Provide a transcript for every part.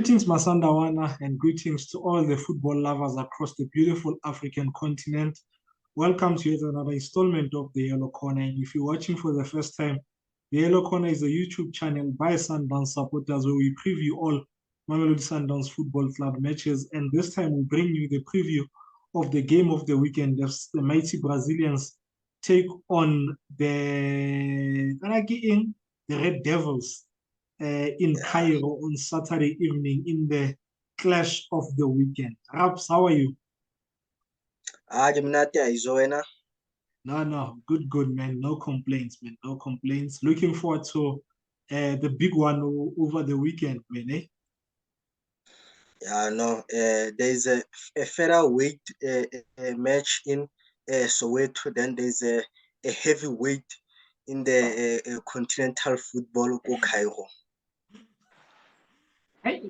Greetings, Masandawana, and greetings to all the football lovers across the beautiful African continent. Welcome to yet another installment of The Yellow Corner. And if you're watching for the first time, The Yellow Corner is a YouTube channel by Sundowns supporters where we preview all Mamelodi Sundowns Football Club matches. And this time we bring you the preview of the game of the weekend as the mighty Brazilians take on the Red Devils in Cairo on Saturday evening in the clash of the weekend. Raps, how are you? No, good, man. No complaints, man. No complaints. Looking forward to the big one over the weekend, man. There's a featherweight match in Soweto. Then there's a heavyweight in the continental football of Cairo.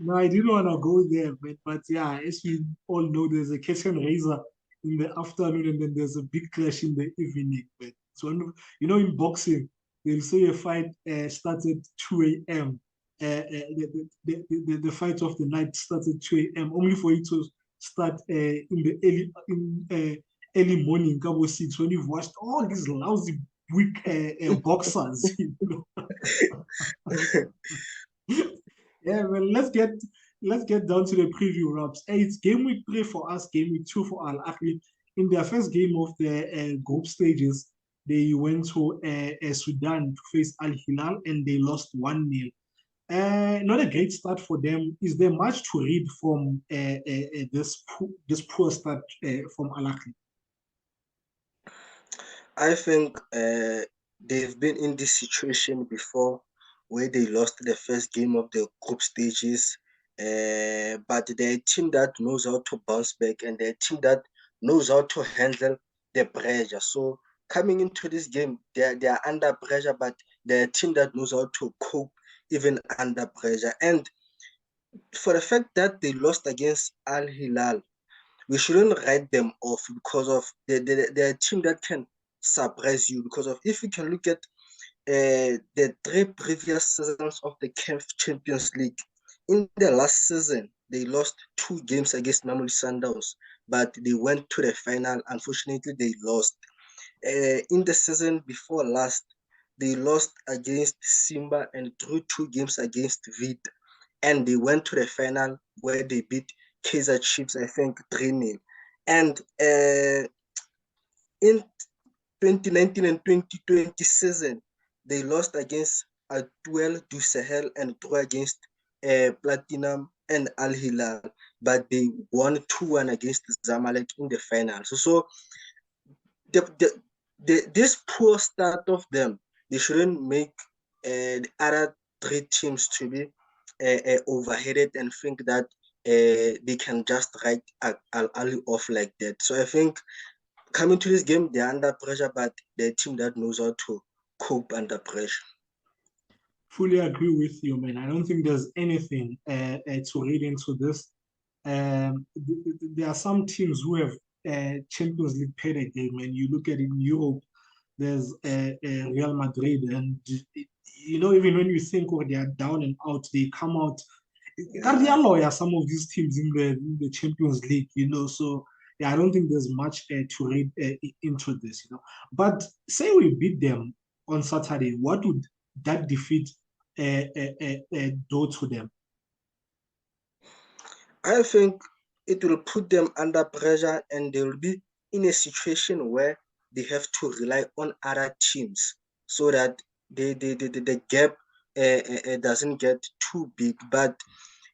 No, I didn't want to go there, man. But yeah, as we all know, there's a catch and razor in the afternoon, and then there's a big clash in the evening. But so in boxing, they'll say a fight starts at 2 a.m. The fight of the night starts at 2 a.m. only for it to start in the early morning, couple 6, when you've watched all these lousy weak boxers. Yeah, well, let's get down to the preview, Raps. It's game week 3 for us, game week 2 for Ahly. In their first game of the group stages, they went to Sudan to face Al Hilal and they lost 1-0. Not a great start for them. Is there much to read from this poor start from Al Ahly? I think they've been in this situation before, where they lost the first game of the group stages. But they're a team that knows how to bounce back, and they're a team that knows how to handle the pressure. So coming into this game, they're under pressure, but they're a team that knows how to cope even under pressure. And for the fact that they lost against Al Hilal, we shouldn't write them off because of they're a team that can surprise you. Because of, if you can look at the 3 previous seasons of the CAF Champions League, in the last season they lost 2 games against Mamelodi Sundowns, but they went to the final. Unfortunately, they lost. In the season before last, they lost against Simba and drew 2 games against Vid, and they went to the final where they beat Kaizer Chiefs, I think 3-0. And in 2019 and 2020 season, they lost against Atuel du Sahel and drew against Platinum and Al Hilal, but they won 2-1 against Zamalek in the finals. So this poor start of them, they shouldn't make the other 3 teams to be overheaded and think that they can just write Al Ahly off like that. So I think coming to this game, they're under pressure, but they're a team that knows how to cope under pressure. Fully agree with you, man. I don't think there's anything to read into this. There are some teams who have Champions League pedigree. When you look at it in Europe, there's Real Madrid, and even when you think they are down and out, they come out. Are some of these teams in the Champions League, So yeah, I don't think there's much to read into this, But say we beat them on Saturday, what would that defeat do to them? I think it will put them under pressure, and they will be in a situation where they have to rely on other teams so that the gap doesn't get too big. But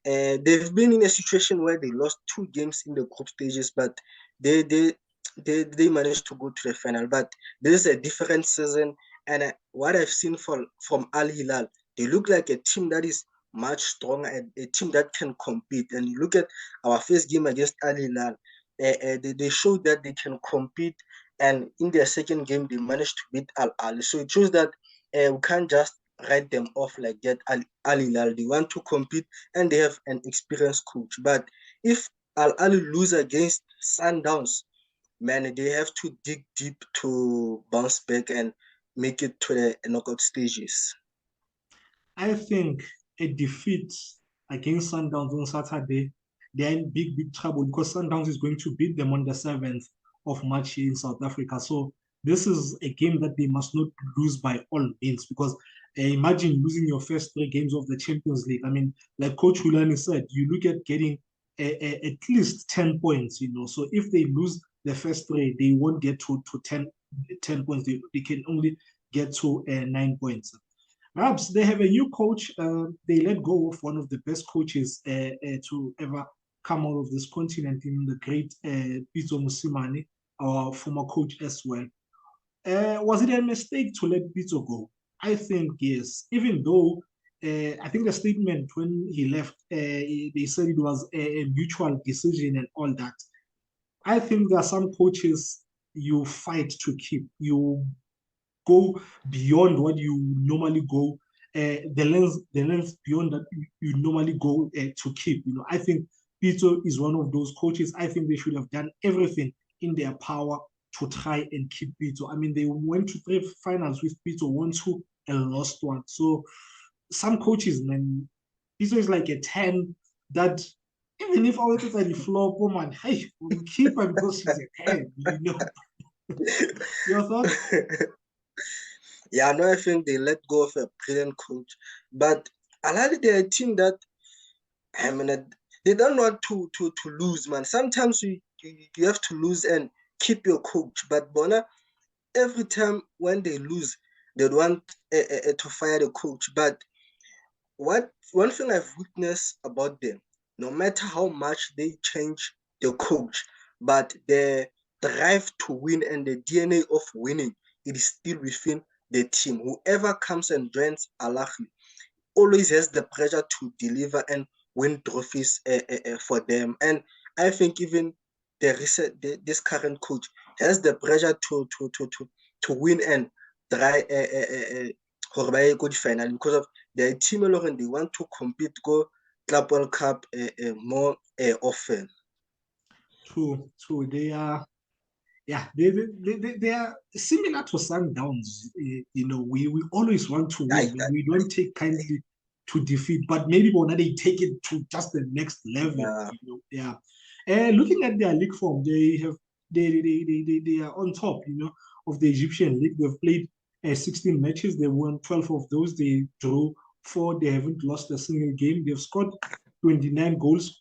they've been in a situation where they lost 2 games in the group stages, but they managed to go to the final. But this is a different season, and what I've seen from Al Hilal, they look like a team that is much stronger and a team that can compete. And you look at our first game against Al Hilal, they showed that they can compete, and in their second game they managed to beat Al Ahly. So it shows that we can't just write them off like that. Al Hilal, they want to compete and they have an experienced coach. But if Al Ahly lose against Sundowns, man, they have to dig deep to bounce back and make it to the knockout stages. I think a defeat against Sundowns on Saturday, they're in big trouble because Sundowns is going to beat them on the 7th of March here in South Africa. So this is a game that they must not lose by all means, because imagine losing your first 3 games of the Champions League. I mean, like Coach Hulani said, you look at getting at least 10 points, So if they lose the first 3, they won't get to 10 points. They can only get to 9 points. Perhaps they have a new coach. They let go of one of the best coaches to ever come out of this continent, in the great Pitso Mosimane, our former coach as well. Was it a mistake to let Pitso go? I think yes. Even though I think the statement when he left, they said it was a mutual decision and all that. I think there are some coaches you fight to keep. You go beyond what you normally go, the length beyond that you normally go to keep. I think Pitso is one of those coaches. I think they should have done everything in their power to try and keep Pitso. I mean, they went to 3 finals with Pitso, won 2 and lost 1. So some coaches, man, Pitso is like a 10 that even if our people the floor, oh man, hey, we'll keep her because she's a 10, Your thoughts? Yeah, no, I think they let go of a brilliant coach, but Ahly, they're a team that, I mean, they don't want to lose, man. Sometimes you have to lose and keep your coach, but Bona, every time when they lose, they want to fire the coach. But one thing I've witnessed about them, no matter how much they change the coach, but the drive to win and the DNA of winning, it is still within the team. Whoever comes and joins Ahly always has the pressure to deliver and win trophies for them. And I think even this current coach has the pressure to win and try good final, because of the team alone. They want to compete, go Club World Cup more often. True. They are, yeah, they are similar to Sundowns. We always want to win. We don't take kindly to defeat, but maybe when they take it to just the next level. Yeah. Looking at their league form, they are on top, of the Egyptian league. They've played 16 matches. They won 12 of those. They drew 4. They haven't lost a single game. They've scored 29 goals,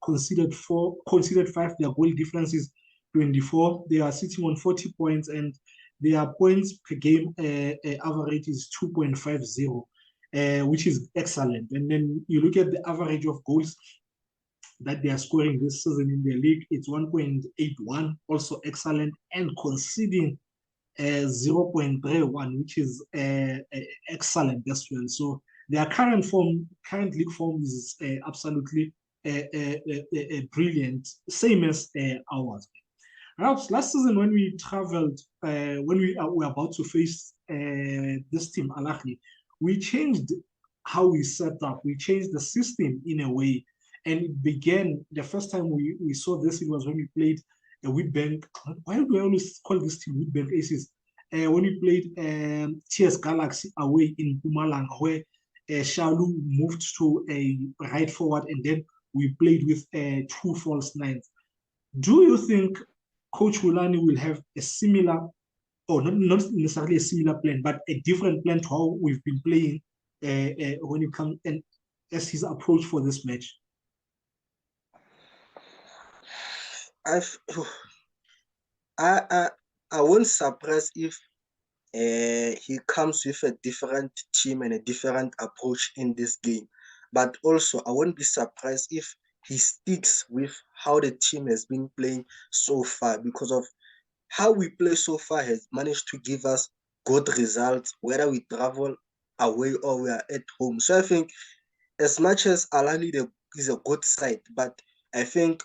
conceded 5. Their goal difference is 24. They are sitting on 40 points, and their points per game average is 2.50, which is excellent. And then you look at the average of goals that they are scoring this season in the league, it's 1.81, also excellent, and conceding 0.31, which is excellent as well. So their current league form is absolutely brilliant, same as ours. Perhaps last season when we traveled, when we were about to face this team, Ahly, we changed how we set up. We changed the system in a way, and it began, the first time we saw this, it was when we played Witbank. Why do I always call this team Witbank Aces? When we played TS Galaxy away in Mpumalanga, where Shalu moved to a right forward, and then we played with 2 false nines. Do you think Coach Hulani will have a similar, or not necessarily a similar plan, but a different plan to how we've been playing when it comes, and as his approach for this match? I won't surprise if he comes with a different team and a different approach in this game. But also, I won't be surprised if he sticks with how the team has been playing so far, because of how we play so far has managed to give us good results, whether we travel away or we are at home. So I think, as much as Ahly is a good side, but I think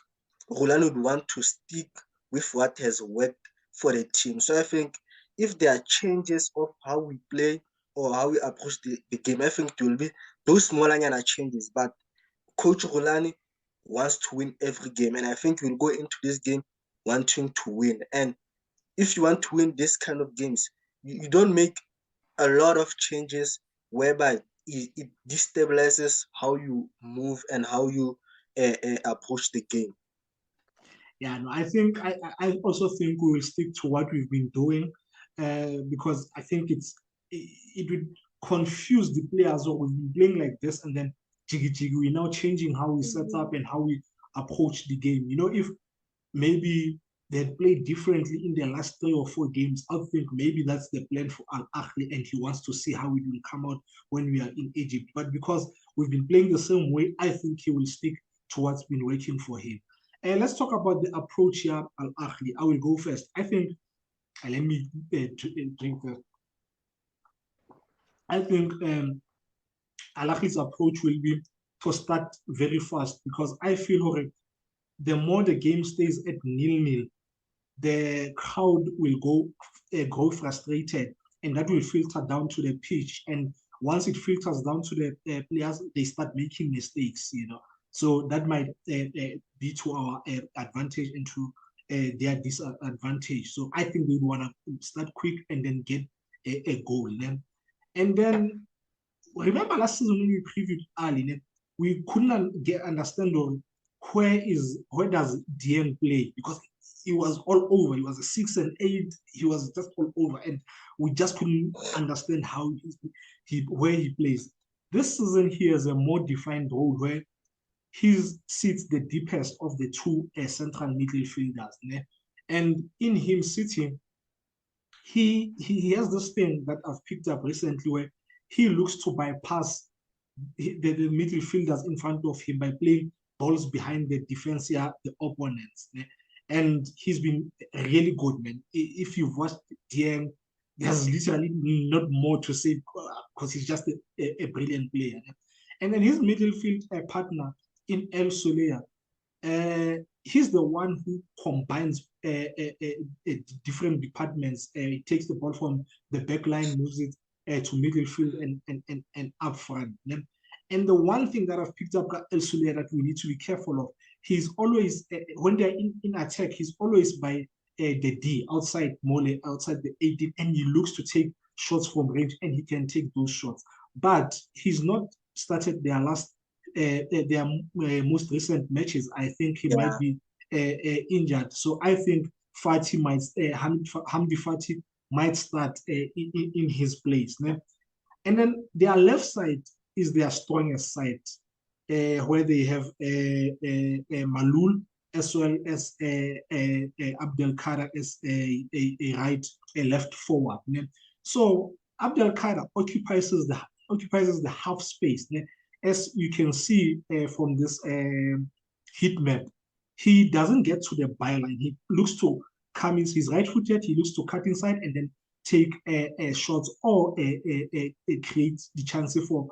Roland would want to stick with what has worked for the team. So I think if there are changes of how we play or how we approach the game, I think it will be those smaller changes. But Coach Rolani wants to win every game, and I think we'll go into this game wanting to win. And if you want to win this kind of games, you don't make a lot of changes whereby it destabilizes how you move and how you approach the game. Yeah, no, I also think we will stick to what we've been doing, because I think it would confuse the players. Or we've been playing like this, and then jiggy jiggy, we're now changing how we set up and how we approach the game. If maybe they had played differently in their last 3 or 4 games, I think maybe that's the plan for Al Ahly, and he wants to see how it will come out when we are in Egypt. But because we've been playing the same way, I think he will stick to what's been working for him. And let's talk about the approach here, Al Ahly. I will go first. I think, let me drink first. I think Al Ahly's approach will be to start very fast, because I feel the more the game stays at nil-nil, the crowd will grow frustrated, and that will filter down to the pitch. And once it filters down to the players, they start making mistakes. So that might be to our advantage and to their disadvantage. So I think we want to start quick and then get a goal. And then remember last season when we previewed Ahly, we couldn't understand where does Dieng play, because he was all over. He was a 6 and 8. He was just all over, and we just couldn't understand where he plays. This season he has a more defined role where he sits the deepest of the two central midfielders, and in him sitting, he has this thing that I've picked up recently where he looks to bypass the midfielders in front of him by playing balls behind the defense here, the opponents. And he's been really good, man. If you've watched Dieng, there's literally not more to say, because he's just a brilliant player. And then his midfield partner in El Soleil, he's the one who combines different departments. He takes the ball from the back line, moves it to midfield and up front. And the one thing that I've picked up El Soleil that we need to be careful of, he's always, when they're in attack, he's always by the D, outside Mole, outside the 18, and he looks to take shots from range, and he can take those shots. But he's not started their most recent matches. I think he might Yeah. be injured. So I think Hamdi Fati might start in his place. And then their left side is their strongest side, where they have Malul as well as Abdel Kader as a left forward. So Abdel Kader occupies the half space. As you can see from this heat map, he doesn't get to the byline. He looks to come in. He's right-footed. He looks to cut inside and then take shots or create the chance for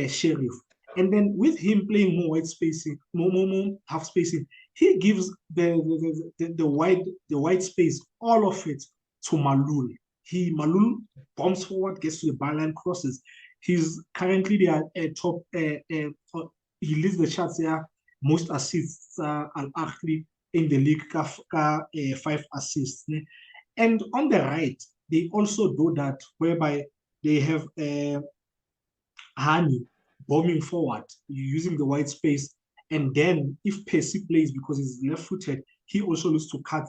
Sheriff. And then with him playing more wide spacing, more half spacing, he gives the wide space, all of it, to Malul. Malul bombs forward, gets to the byline, crosses. He's currently their top. He leads the charts there. Most assists, Al Ahly in the league, 5 assists. And on the right, they also do that, whereby they have Hani bombing forward, using the wide space. And then if Percy plays, because he's left-footed, he also looks to cut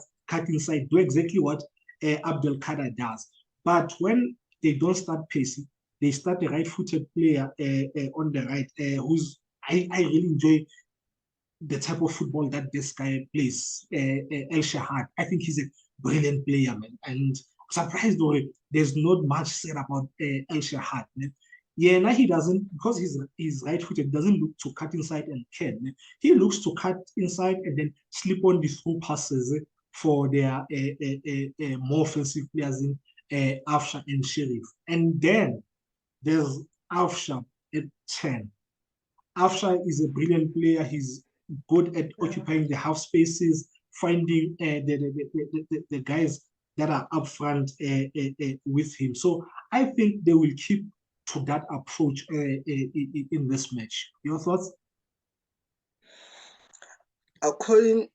inside, do exactly what Abdel Kader does. But when they don't start Percy, they start the right-footed player on the right, who's I really enjoy the type of football that this guy plays, El Shahad. I think he's a brilliant player, man. And surprised though, there's not much said about El Shahad. Man. Yeah, now he doesn't, because he's right-footed, doesn't look to cut inside and can. Man. He looks to cut inside and then slip on the through passes for their more offensive players in Afsha and Sheriff. And then there's Afsha at 10. Afsha is a brilliant player. He's good at occupying the half spaces, finding the guys that are up front with him. So I think they will keep to that approach in this match. Your thoughts? According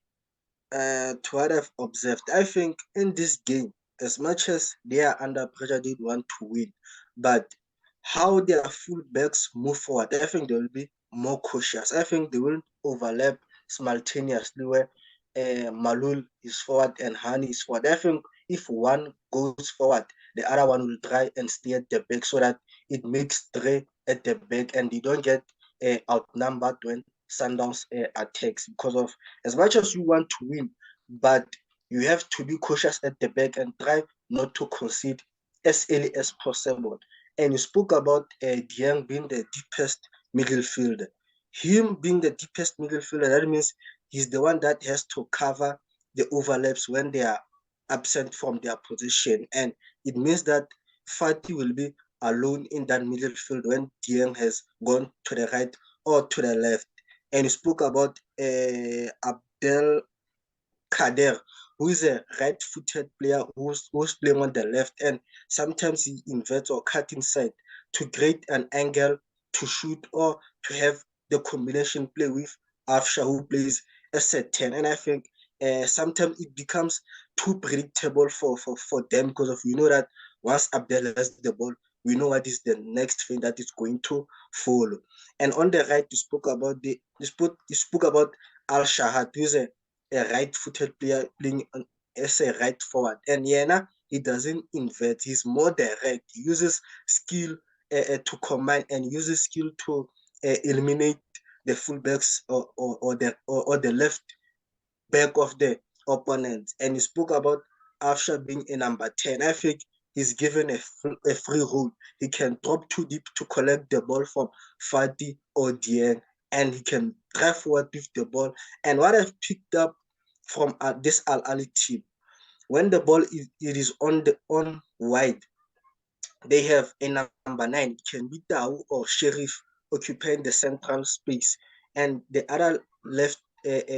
to what I've observed, I think in this game, as much as they are under pressure, they want to win. But how their fullbacks move forward, I think they will be more cautious. I think they will overlap simultaneously where Malul is forward and Hani is forward. I think if one goes forward, the other one will try and stay at the back so that it makes three at the back and they don't get outnumbered when Sundowns attacks. Because of as much as you want to win, but you have to be cautious at the back and try not to concede as early as possible. And you spoke about Dieng being the deepest midfielder. Him being the deepest midfielder, that means he's the one that has to cover the overlaps when they are absent from their position. And it means that Fati will be alone in that midfield when Dieng has gone to the right or to the left. And you spoke about Abdel Kader, who is a right-footed player who's playing on the left, and sometimes he inverts or cut inside to create an angle to shoot or to have the combination play with Afsha, who plays as a 10. And I think sometimes it becomes too predictable for them because of you know that once Abdel has the ball, we know what is the next thing that is going to follow. And on the right, you spoke about Al Shahad, who is a right-footed player playing as a right forward. And Yena, he doesn't invert. He's more direct. He uses skill to command and uses skill to eliminate the fullbacks or the left back of the opponent. And he spoke about Afsha being a number 10. I think he's given a free role. He can drop too deep to collect the ball from Fati or Dieng, and he can drive forward with the ball. And what I've picked up from this Al Ahly team, when the ball is on wide, they have a number 9. It can be Tau or Sheriff occupying the central space, and the other left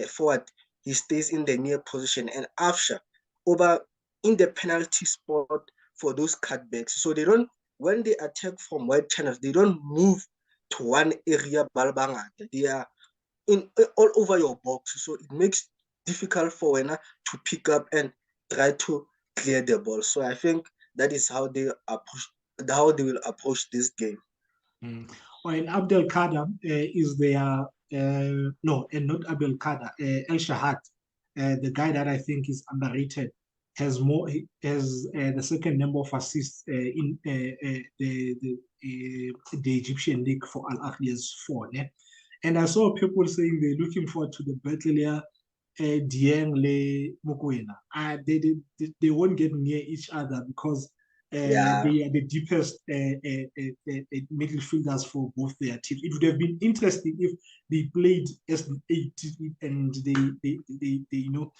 forward, he stays in the near position, and Afsha over in the penalty spot for those cutbacks. So they don't, when they attack from wide channels, they don't move to one area, Balbanga. They are in all over your box. So it makes difficult for Wena to pick up and try to clear the ball. So I think that is how they will approach this game. Well, and Abdel Kader is their no, and not Abdel Kader, El Shahad, the guy that I think is underrated, has more has the second number of assists in the Egyptian league for Al Ahly as 4. Yeah? And I saw people saying they're looking forward to the battle Dieng Le Mokoena. They won't get near each other because Yeah, they are the deepest midfielders for both their teams. It would have been interesting if they played as the 8 and they you know.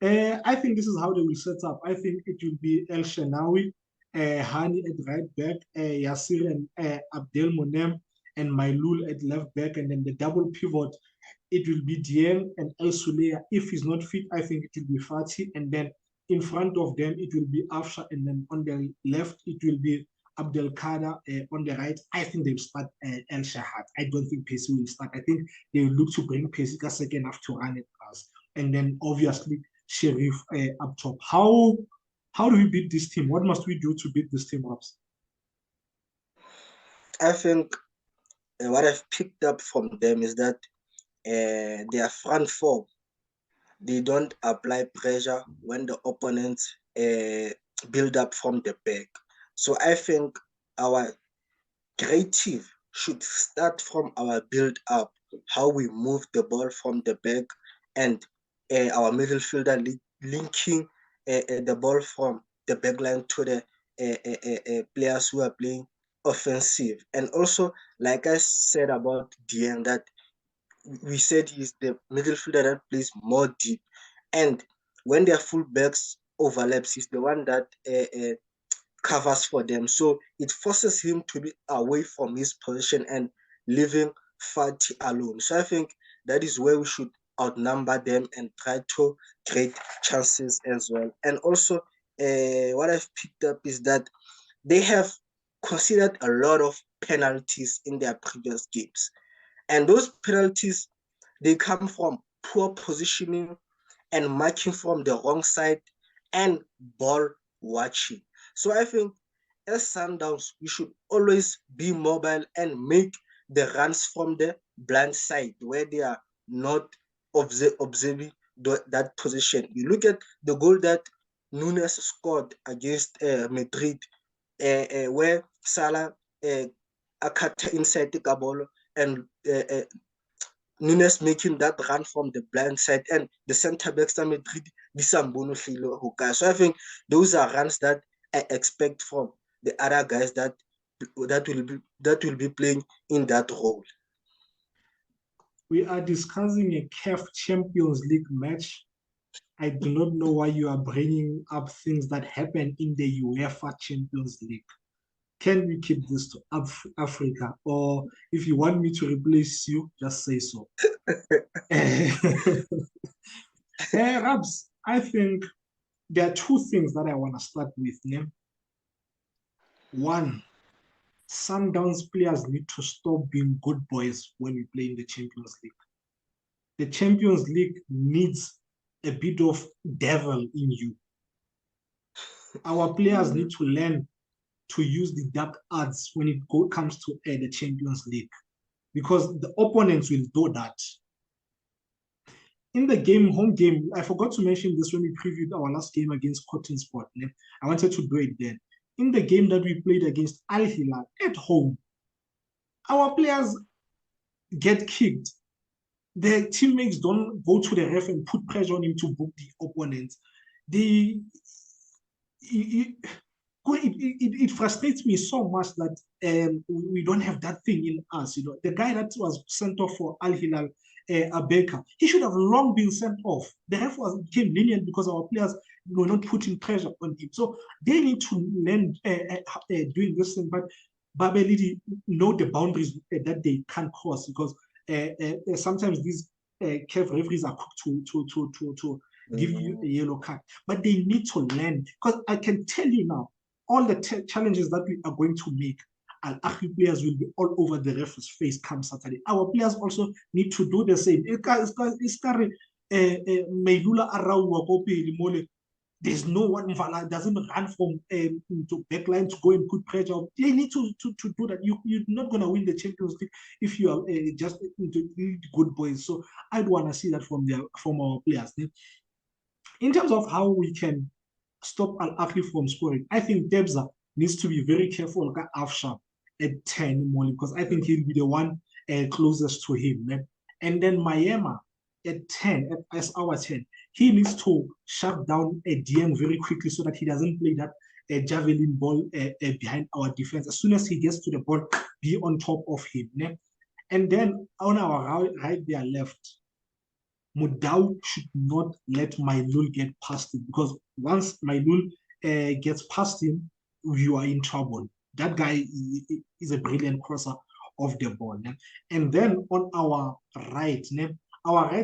I think this is how they will set up. I think it will be El Shenawi, Hani at right back, Yasir and Abdel Monem, and Mailul at left back, and then the double pivot it will be Dieng and El Suleya. If he's not fit, I think it will be Fatih. And then in front of them, it will be Afsha. And then on the left, it will be Abdel Kader. On the right, I think they'll start El Shahad. I don't think Pesi will start. I think they will look to bring Pesika second half to run it us. And then obviously Sheriff up top. How do we beat this team? What must we do to beat this team, Robs? I think what I've picked up from them is that their front four, they don't apply pressure when the opponents build up from the back. So I think our creative should start from our build up, how we move the ball from the back, and our midfielder linking the ball from the back line to the players who are playing offensive. And also, like I said about Dieng, that we said he's the midfielder that plays more deep. And when their fullbacks overlaps, he's the one that covers for them. So it forces him to be away from his position and leaving Fati alone. So I think that is where we should outnumber them and try to create chances as well. And also, what I've picked up is that they have considered a lot of penalties in their previous games. And those penalties, they come from poor positioning and marking from the wrong side and ball watching. So I think as Sundowns, we should always be mobile and make the runs from the blind side where they are not observing that position. You look at the goal that Nunes scored against Madrid, where Salah cut inside the ball and Nunes making that run from the blind side and the center backs Madrid so I think those are runs that I expect from the other guys that will be playing in that role. We are discussing a CAF Champions League match. I do not know why you are bringing up things that happen in the UEFA Champions League. Can we keep this to Africa? Or if you want me to replace you, just say so. Rabs, I think there are two things that I want to start with. Yeah? One, Sundowns players need to stop being good boys when we play in the Champions League. The Champions League needs a bit of devil in you. Our players need to learn to use the dark arts when it comes to the Champions League, because the opponents will do that. In the game, home game, I forgot to mention this when we previewed our last game against Cotton Sport. I wanted to do it then. In the game that we played against Ahly at home, our players get kicked. Their teammates don't go to the ref and put pressure on him to book the opponent. It frustrates me so much that we don't have that thing in us. You know, the guy that was sent off for Al Hilal, Abeka, he should have long been sent off. The ref became lenient because our players were not putting pressure on him. So they need to learn doing this thing. But Babelidi know the boundaries that they can't cross, because sometimes these CAF referees are quick to give you a yellow card. But they need to learn, because I can tell you now, all the challenges that we are going to make, Al Ahly players will be all over the referee's face come Saturday. Our players also need to do the same. There's no one doesn't run from to backline to go and put pressure. They need to do that. You're not going to win the Champions League if you are just good boys. So I'd want to see that from our players. In terms of how we can stop Al Ahly from scoring, I think Debza needs to be very careful at Afshar at 10 more, because I think he'll be the one closest to him. And then Mayema at 10, as our 10, he needs to shut down a DM very quickly so that he doesn't play that javelin ball behind our defense. As soon as he gets to the ball, be on top of him. And then on our right there left, Mudau should not let Mainul get past him, because once Mainul gets past him, you are in trouble. That guy is a brilliant crosser of the ball. And then on our right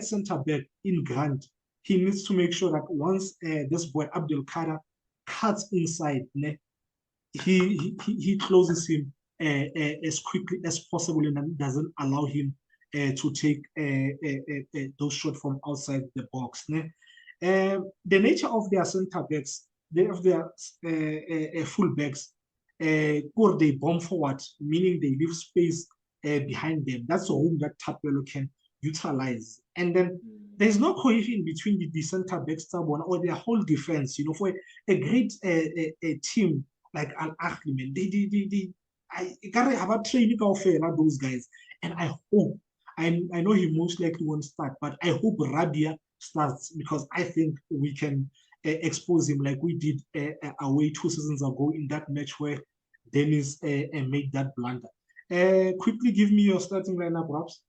center back in Grant, he needs to make sure that once this boy Abdul Kader cuts inside, he closes him as quickly as possible and doesn't allow him to take those shots from outside the box. The nature of their center backs, of their full backs, or they bomb forward, meaning they leave space behind them. That's a room that Tapelo can utilize. And then there's no cohesion between the center backs or their whole defense. You know, for a great team like Al Ahly, man, I gotta have a training of those guys. And I hope, I know he most likely won't start, but I hope Rabia starts, because I think we can expose him like we did away 2 seasons ago in that match where Dennis made that blunder. Quickly give me your starting lineup, perhaps.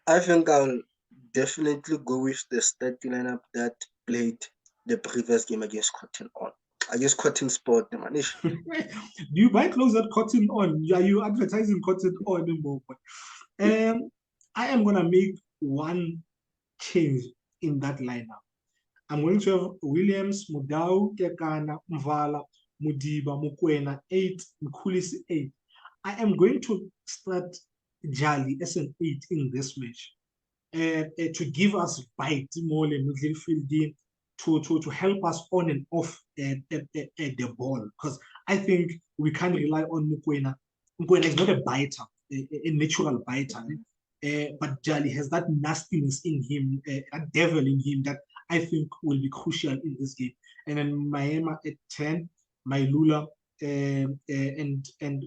I think I'll definitely go with the starting lineup that played the previous game against Cotton Sport. You might close that Cotton On. Are you advertising Cotton On anymore? I am going to make one change in that lineup. I'm going to have Williams, Mudau, Kekana, Mvala, Mudiba, Mukwena, 8, Mkulisi, 8. I am going to start Jali as an 8 in this match to give us bite more in midfield. to help us on and off the ball, because I think we can't rely on Mokoena. Mokoena is not a biter, a natural biter, but Jali has that nastiness in him, a devil in him that I think will be crucial in this game. And then Maema at 10, Mailula and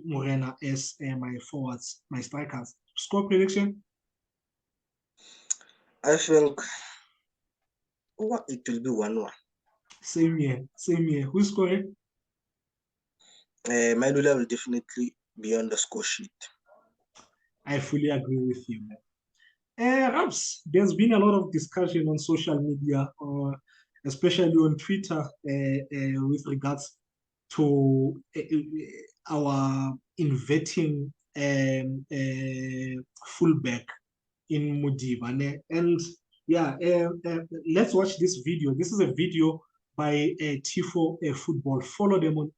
Morena as my forwards, my strikers. Score prediction? I think it will be 1-1. Same here. Who's scoring? Mailula will definitely be on the score sheet. I fully agree with you, man. Raps, there's been a lot of discussion on social media, especially on Twitter, with regards to our inverting fullback in Modiba. And yeah, let's watch this video. This is a video by Tifo Football. Follow them on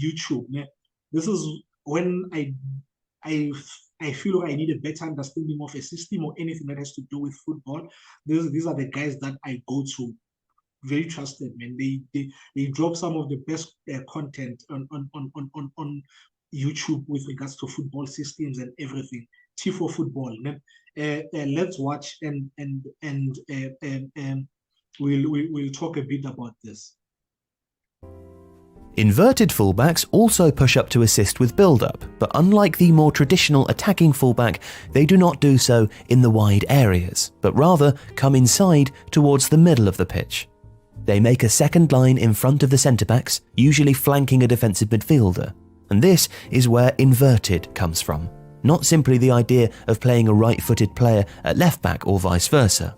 YouTube. This is when I feel like I need a better understanding of a system or anything that has to do with football. These are the guys that I go to. Very trusted, man. They drop some of the best content on YouTube with regards to football systems and everything. Tifo Football. Let's watch and we'll talk a bit about this. Inverted fullbacks also push up to assist with build-up, but unlike the more traditional attacking fullback, they do not do so in the wide areas, but rather come inside towards the middle of the pitch. They make a second line in front of the centre-backs, usually flanking a defensive midfielder, and this is where inverted comes from, not simply the idea of playing a right-footed player at left-back or vice versa.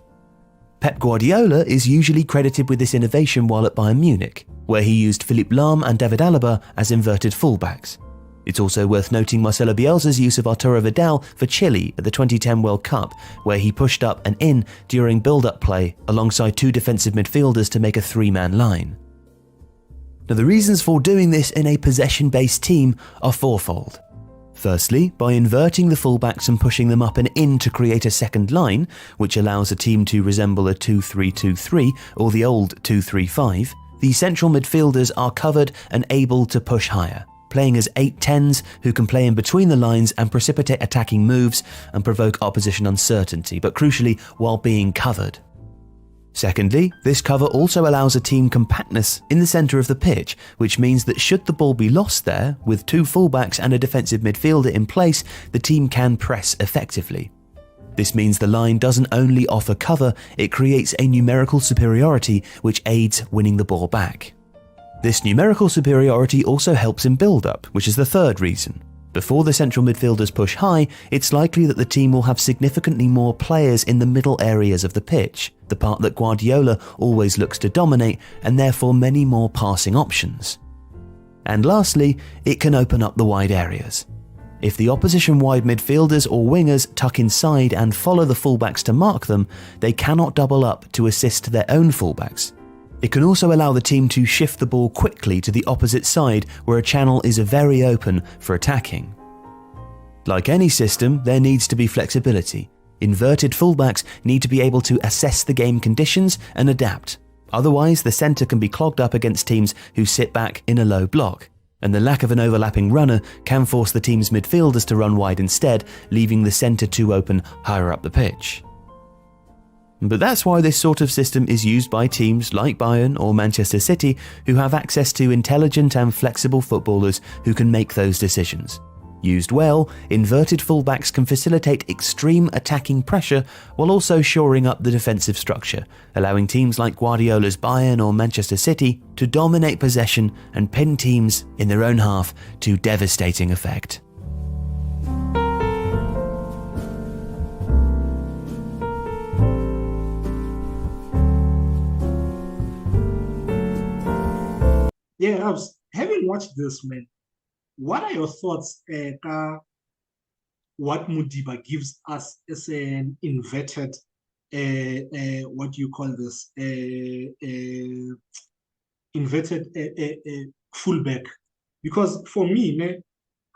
Pep Guardiola is usually credited with this innovation while at Bayern Munich, where he used Philippe Lahm and David Alaba as inverted fullbacks. It's also worth noting Marcelo Bielsa's use of Arturo Vidal for Chile at the 2010 World Cup, where he pushed up and in during build-up play alongside two defensive midfielders to make a three-man line. Now, the reasons for doing this in a possession-based team are fourfold. Firstly, by inverting the fullbacks and pushing them up and in to create a second line, which allows a team to resemble a 2-3-2-3 or the old 2-3-5, the central midfielders are covered and able to push higher, playing as 8-10s who can play in between the lines and precipitate attacking moves and provoke opposition uncertainty, but crucially while being covered. Secondly, this cover also allows a team compactness in the centre of the pitch, which means that should the ball be lost there, with two fullbacks and a defensive midfielder in place, the team can press effectively. This means the line doesn't only offer cover, it creates a numerical superiority which aids winning the ball back. This numerical superiority also helps in build-up, which is the third reason. Before the central midfielders push high, it's likely that the team will have significantly more players in the middle areas of the pitch, the part that Guardiola always looks to dominate, and therefore many more passing options. And lastly, it can open up the wide areas. If the opposition wide midfielders or wingers tuck inside and follow the fullbacks to mark them, they cannot double up to assist their own fullbacks. It can also allow the team to shift the ball quickly to the opposite side where a channel is very open for attacking. Like any system, there needs to be flexibility. Inverted fullbacks need to be able to assess the game conditions and adapt. Otherwise, the centre can be clogged up against teams who sit back in a low block, and the lack of an overlapping runner can force the team's midfielders to run wide instead, leaving the centre too open higher up the pitch. But that's why this sort of system is used by teams like Bayern or Manchester City, who have access to intelligent and flexible footballers who can make those decisions. Used well, inverted fullbacks can facilitate extreme attacking pressure while also shoring up the defensive structure, allowing teams like Guardiola's Bayern or Manchester City to dominate possession and pin teams in their own half to devastating effect. Yeah, Rabs, having watched this, man, what are your thoughts what Modiba gives us as an inverted, what do you call this, inverted fullback? Because for me, man,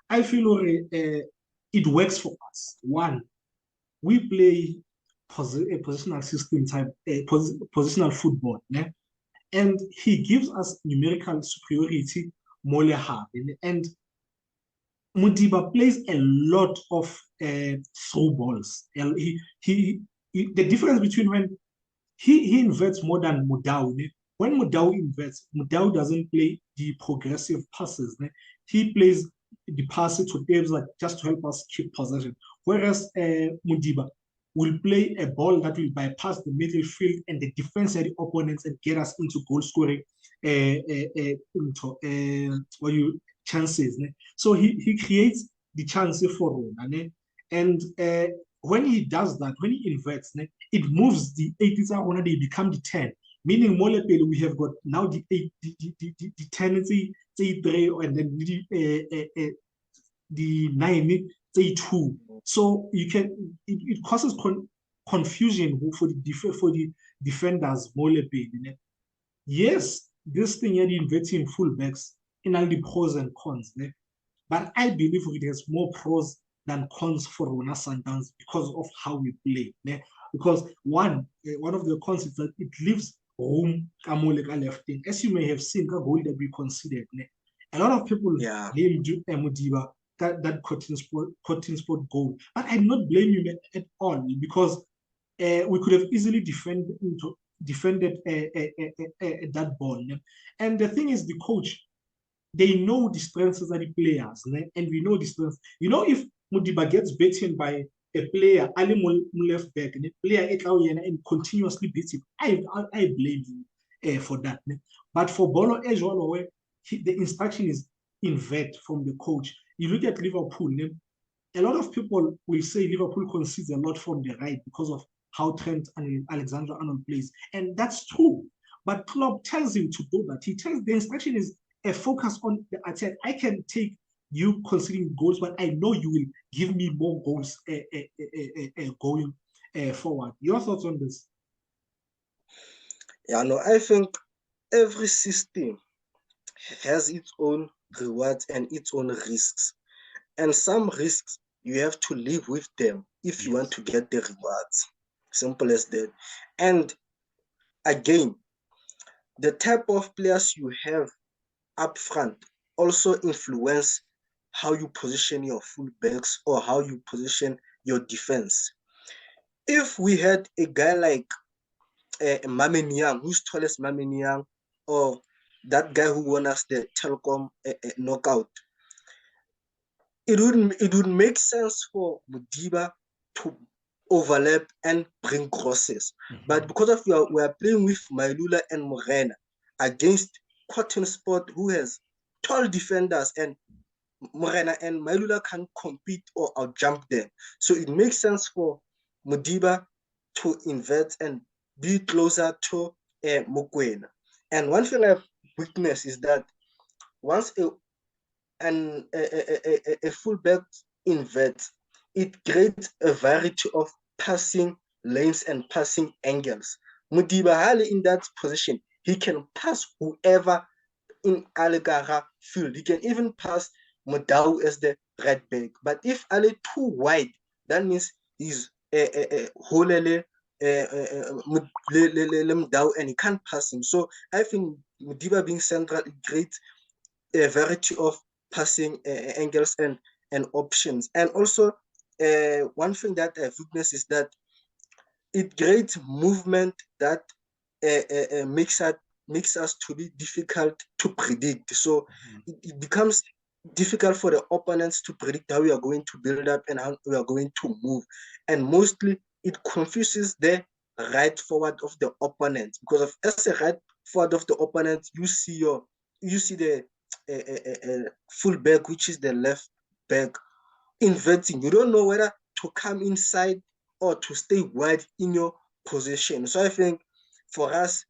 I feel it works for us. One, we play a positional system type, positional football, né? and he gives us numerical superiority more and Modiba plays a lot of through balls. The difference between when he inverts more than Mudau. When Mudau inverts, Mudau doesn't play the progressive passes. He plays the passes to games like just to help us keep possession. Whereas Mudiba will play a ball that will bypass the midfield and the defense of the opponents and get us into goal scoring chances. So he creates the chances for Rona. And when he does that, when he inverts, it moves the 80s when they become the 10. Meaning, we have got now the 10, say 3, and then the 9, say 2. So you can it causes confusion for the defenders. Yes, this thing here, the inverting fullbacks in all the pros and cons, but I believe it has more pros than cons for Rona Sundowns because of how we play. Because one of the cons is that it leaves room lefting. As you may have seen, the goal that we considered. A lot of people blame Mudiba that cutting sport goal, but I do not blame him at all because we could have easily defended that ball. And the thing is, the coach, they know the strengths of the players, and we know the strengths. If Mudiba gets beaten by a player, Ali left back, and a player and continuously beats him, I blame him for that. But for Bolo Ejualo, the instruction is invert from the coach. You look at Liverpool, a lot of people will say Liverpool concedes a lot from the right because of how Trent and Alexander-Arnold plays. And that's true. But Klopp tells him to do that. He tells the instruction is a focus on the attack. I can take you conceding goals, but I know you will give me more goals going forward. Your thoughts on this? Yeah, no, I think every system has its own rewards and its own risks. And some risks, you have to live with them if you want to get the rewards. Simple as that. And again, the type of players you have up front also influence how you position your fullbacks or how you position your defense. If we had a guy like Mamelodi, who's tall as Mamelodi, or that guy who won us the Telkom knockout, it would make sense for Mudiba to overlap and bring crosses. But because of we are playing with Mailula and Morena against Cotton Sport, who has tall defenders, and Morena and Mailula can compete or outjump them. So it makes sense for Mudiba to invert and be closer to Mokoena. And one thing I've witnessed is that once a fullback inverts, it creates a variety of passing lanes and passing angles. Mudiba Ahly in that position, he can pass whoever in Aligara field. He can even pass Mudau as the right back. But if Ahly too wide, that means he's Holele Mudau and he can't pass him. So I think Mudiba being central, it creates a variety of passing angles and options. And also, one thing that I've witnessed is that it creates movement that makes us to be difficult to predict. So it becomes difficult for the opponents to predict how we are going to build up and how we are going to move. And mostly it confuses the right forward of the opponent, because as a right forward of the opponent, you see the fullback, which is the left back, inverting. You don't know whether to come inside or to stay wide in your position. So I think for us,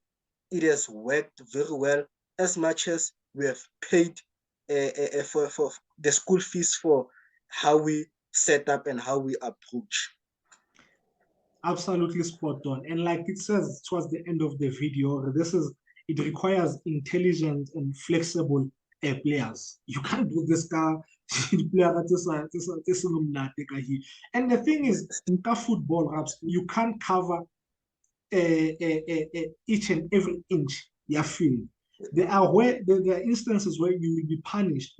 it has worked very well, as much as we have paid for the school fees for how we set up and how we approach. Absolutely spot on. And like it says towards the end of the video, it requires intelligent and flexible players. You can't do this guy. And the thing is, in football, you can't cover each and every inch you feel. There are instances where you will be punished,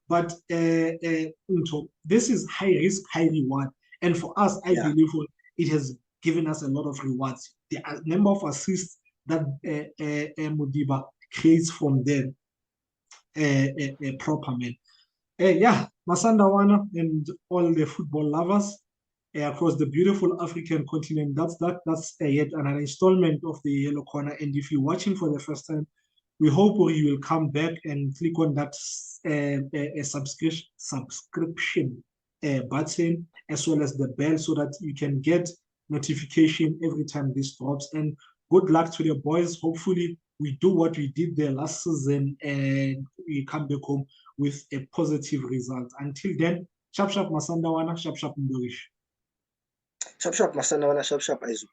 but this is high risk, high reward. And for us, I believe it has given us a lot of rewards. The number of assists that Modiba creates from them, proper man. Masandawana and all the football lovers across the beautiful African continent. That's yet another installment of the Yellow Corner. And if you're watching for the first time, we hope you will come back and click on that subscription button, as well as the bell, so that you can get notification every time this drops. And good luck to the boys. Hopefully we do what we did there last season and we come back home with a positive result. Until then, sharp Masandawana, sharp Ndorish. Sharp Masandawana, sharp Aizu.